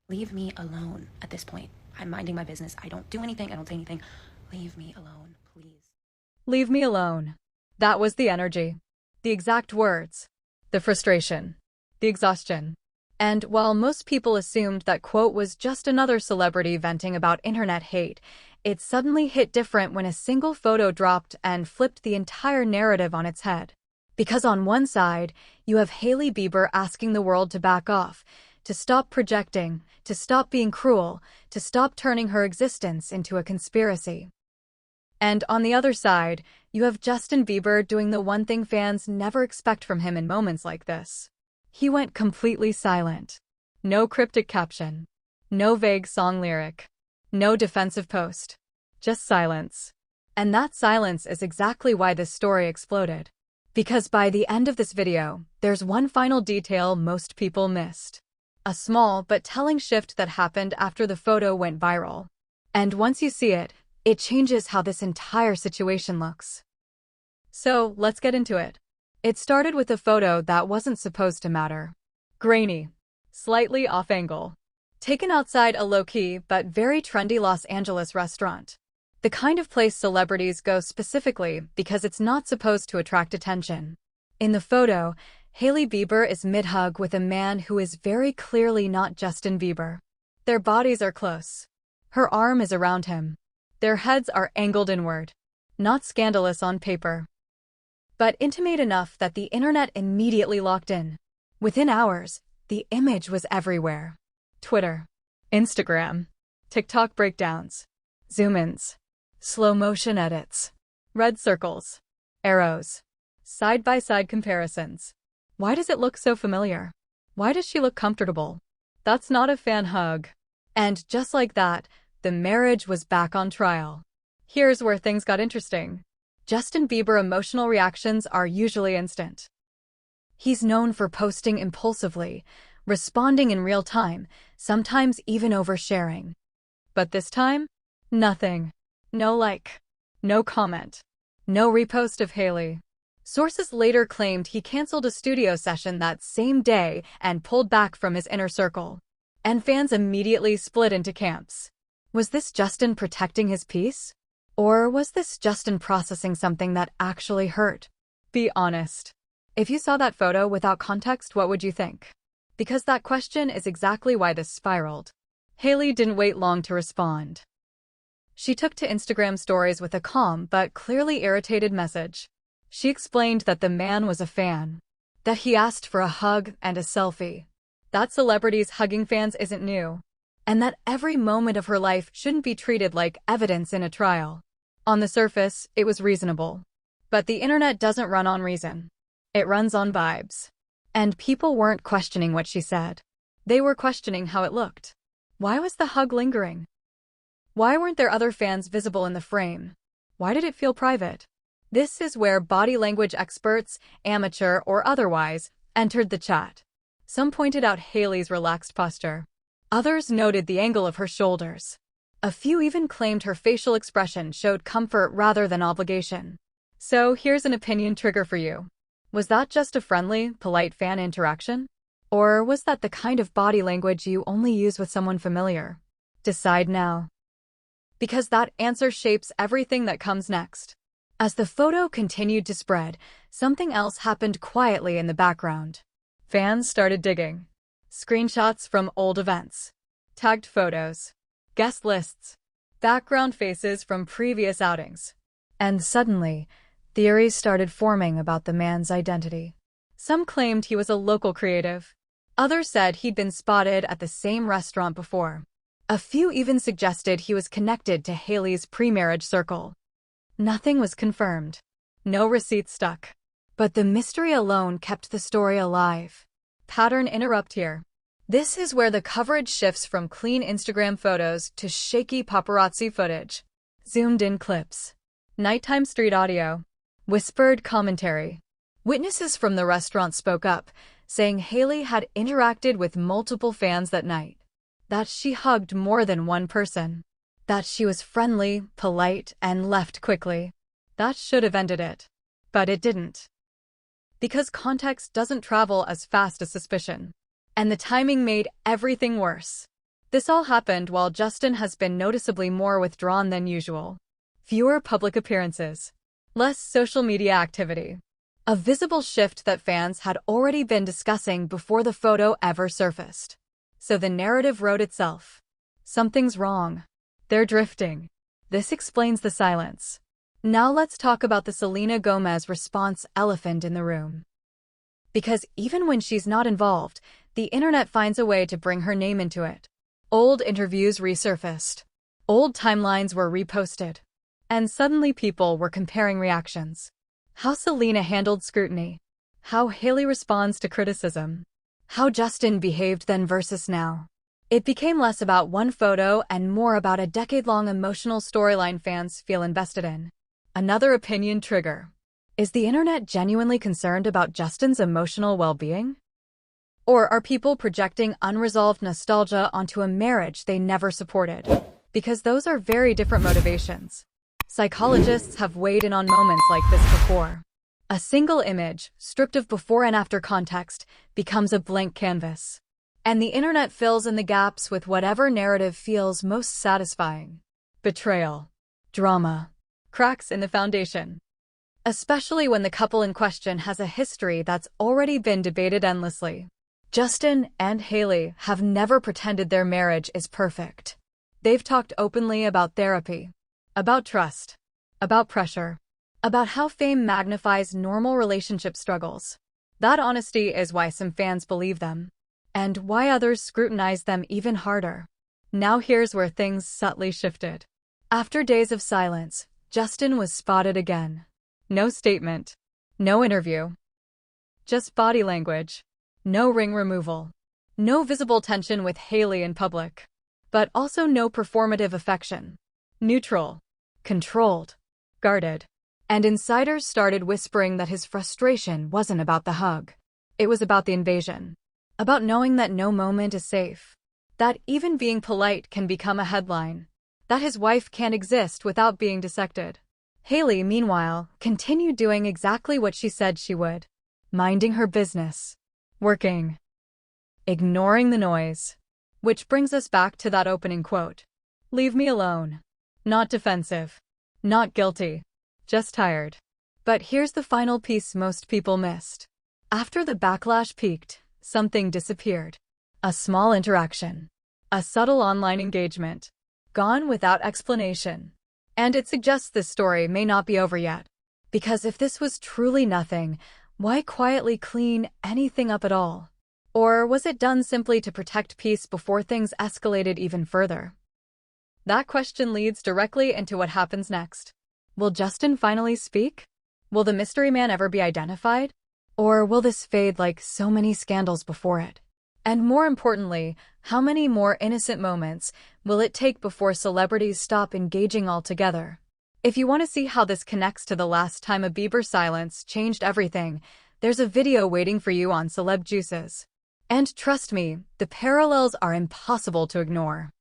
Leave me alone at this point. I'm minding my business. I don't do anything. I don't say anything. Leave me alone, please. Leave me alone. That was the energy. The exact words. The frustration. The exhaustion. And while most people assumed that quote was just another celebrity venting about internet hate, it suddenly hit different when a single photo dropped and flipped the entire narrative on its head. Because on one side, you have Hailey Bieber asking the world to back off, to stop projecting, to stop being cruel, to stop turning her existence into a conspiracy. And on the other side, you have Justin Bieber doing the one thing fans never expect from him in moments like this. He went completely silent. No cryptic caption. No vague song lyric. No defensive post. Just silence. And that silence is exactly why this story exploded. Because by the end of this video, there's one final detail most people missed. A small but telling shift that happened after the photo went viral. And once you see it, it changes how this entire situation looks. So, let's get into it. It started with a photo that wasn't supposed to matter. Grainy. Slightly off-angle. Taken outside a low-key but very trendy Los Angeles restaurant. The kind of place celebrities go specifically because it's not supposed to attract attention. In the photo, Hailey Bieber is mid-hug with a man who is very clearly not Justin Bieber. Their bodies are close. Her arm is around him. Their heads are angled inward. Not scandalous on paper, but intimate enough that the internet immediately locked in. Within hours, the image was everywhere. Twitter, Instagram, TikTok breakdowns, zoom-ins, slow-motion edits, red circles, arrows, side-by-side comparisons. Why does it look so familiar? Why does she look comfortable? That's not a fan hug. And just like that, the marriage was back on trial. Here's where things got interesting. Justin Bieber emotional reactions are usually instant. He's known for posting impulsively, responding in real time, sometimes even oversharing. But this time, nothing. No like. No comment. No repost of Hailey. Sources later claimed he canceled a studio session that same day and pulled back from his inner circle. And fans immediately split into camps. Was this Justin protecting his peace? Or was this Justin processing something that actually hurt? Be honest. If you saw that photo without context, what would you think? Because that question is exactly why this spiraled. Hailey didn't wait long to respond. She took to Instagram stories with a calm but clearly irritated message. She explained that the man was a fan, that he asked for a hug and a selfie, that celebrities hugging fans isn't new, and that every moment of her life shouldn't be treated like evidence in a trial. On the surface, it was reasonable. But the internet doesn't run on reason. It runs on vibes. And people weren't questioning what she said. They were questioning how it looked. Why was the hug lingering? Why weren't there other fans visible in the frame? Why did it feel private? This is where body language experts, amateur or otherwise, entered the chat. Some pointed out Hailey's relaxed posture. Others noted the angle of her shoulders. A few even claimed her facial expression showed comfort rather than obligation. So here's an opinion trigger for you. Was that just a friendly, polite fan interaction? Or was that the kind of body language you only use with someone familiar? Decide now. Because that answer shapes everything that comes next. As the photo continued to spread, something else happened quietly in the background. Fans started digging. Screenshots from old events. Tagged photos. Guest lists. Background faces from previous outings. And suddenly, theories started forming about the man's identity. Some claimed he was a local creative. Others said he'd been spotted at the same restaurant before. A few even suggested he was connected to Hailey's pre-marriage circle. Nothing was confirmed. No receipts stuck. But the mystery alone kept the story alive. Pattern interrupt here. This is where the coverage shifts from clean Instagram photos to shaky paparazzi footage. Zoomed-in clips. Nighttime street audio. Whispered commentary. Witnesses from the restaurant spoke up, saying Hailey had interacted with multiple fans that night. That she hugged more than one person. That she was friendly, polite, and left quickly. That should have ended it. But it didn't. Because context doesn't travel as fast as suspicion. And the timing made everything worse. This all happened while Justin has been noticeably more withdrawn than usual. Fewer public appearances. Less social media activity. A visible shift that fans had already been discussing before the photo ever surfaced. So the narrative wrote itself. Something's wrong. They're drifting. This explains the silence. Now let's talk about the Selena Gomez response elephant in the room. Because even when she's not involved, the internet finds a way to bring her name into it. Old interviews resurfaced. Old timelines were reposted. And suddenly people were comparing reactions. How Selena handled scrutiny. How Hailey responds to criticism. How Justin behaved then versus now. It became less about one photo and more about a decade-long emotional storyline fans feel invested in. Another opinion trigger. Is the internet genuinely concerned about Justin's emotional well-being? Or are people projecting unresolved nostalgia onto a marriage they never supported? Because those are very different motivations. Psychologists have weighed in on moments like this before. A single image, stripped of before and after context, becomes a blank canvas. And the internet fills in the gaps with whatever narrative feels most satisfying. Betrayal. Drama. Cracks in the foundation. Especially when the couple in question has a history that's already been debated endlessly. Justin and Hailey have never pretended their marriage is perfect. They've talked openly about therapy, about trust, about pressure, about how fame magnifies normal relationship struggles. That honesty is why some fans believe them, and why others scrutinize them even harder. Now here's where things subtly shifted. After days of silence, Justin was spotted again. No statement. No interview. Just body language. No ring removal. No visible tension with Hailey in public. But also no performative affection. Neutral. Controlled. Guarded. And insiders started whispering that his frustration wasn't about the hug. It was about the invasion. About knowing that no moment is safe. That even being polite can become a headline. That his wife can't exist without being dissected. Hailey, meanwhile, continued doing exactly what she said she would. Minding her business. Working. Ignoring the noise. Which brings us back to that opening quote. Leave me alone. Not defensive. Not guilty. Just tired. But here's the final piece most people missed. After the backlash peaked, something disappeared. A small interaction. A subtle online engagement. Gone without explanation. And it suggests this story may not be over yet. Because if this was truly nothing, why quietly clean anything up at all? Or was it done simply to protect peace before things escalated even further? That question leads directly into what happens next. Will Justin finally speak? Will the mystery man ever be identified? Or will this fade like so many scandals before it? And more importantly, how many more innocent moments will it take before celebrities stop engaging altogether? If you want to see how this connects to the last time a Bieber silence changed everything, there's a video waiting for you on Celeb Juices. And trust me, the parallels are impossible to ignore.